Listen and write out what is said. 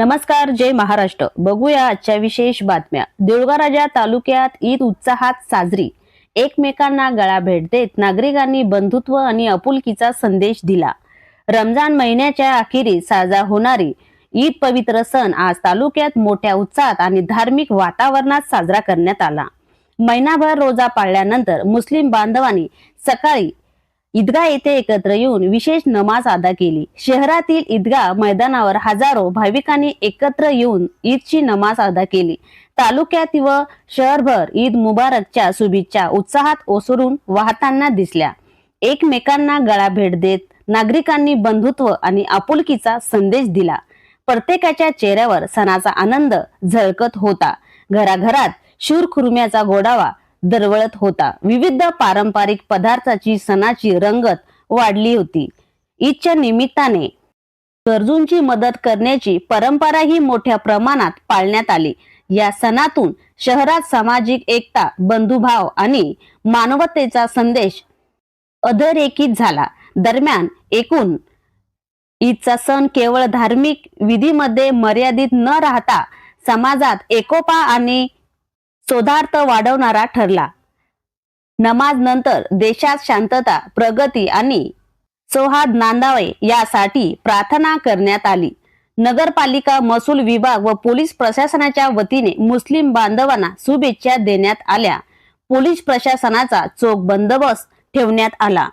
नमस्कार, जय महाराष्ट्र. बघूया आजच्या विशेष बातम्या. देऊळगाव तालुक्यात ईद उत्साहात साजरी. एकमेकांना गळा भेट देत नागरिकांनी बंधुत्व आणि आपुलकीचा संदेश दिला. रमजान महिन्याच्या अखेरीस साजरा होणारी ईद पवित्र सण आज तालुक्यात मोठ्या उत्साहात आणि धार्मिक वातावरणात साजरा करण्यात आला. महिनाभर रोजा पाळल्यानंतर मुस्लिम बांधवांनी सकाळी ईदगाह येथे एकत्र येऊन विशेष नमाज अदा केली. शहरातील ईदगाह मैदानावर हजारो भाविकांनी एकत्र येऊन ईदची नमाज अदा केली. तालुक्यात व शहरभर ईद मुबारकच्या शुभेच्छा उत्साहात ओसरून वाहताना दिसल्या. एकमेकांना गळा भेट देत नागरिकांनी बंधुत्व आणि आपुलकीचा संदेश दिला. प्रत्येकाच्या चेहऱ्यावर सणाचा आनंद झळकत होता. घराघरात शिरखुर्म्याचा गोडावा दरवळत होता. विविध पारंपरिक पदार्थाची सणाची रंगत वाढली होती. ईदच्या निमित्ताने गरजूंची मदत करण्याची परंपराही मोठ्या प्रमाणात पाळण्यात आली. या सणातून शहरात सामाजिक एकता, बंधुभाव आणि मानवतेचा संदेश अधोरेखित झाला. दरम्यान एकूण ईदचा सण केवळ धार्मिक विधीमध्ये मर्यादित न राहता समाजात एकोपा आणि सौहार्द वाढवणारा ठरला. नमाज नंतर देशात शांतता, प्रगती आणि सौहार्द नांदावे यासाठी प्रार्थना करण्यात आली. नगरपालिका, महसूल विभाग व पोलीस प्रशासनाच्या वतीने मुस्लिम बांधवांना शुभेच्छा देण्यात आल्या. पोलीस प्रशासनाचा चोख बंदोबस्त ठेवण्यात आला.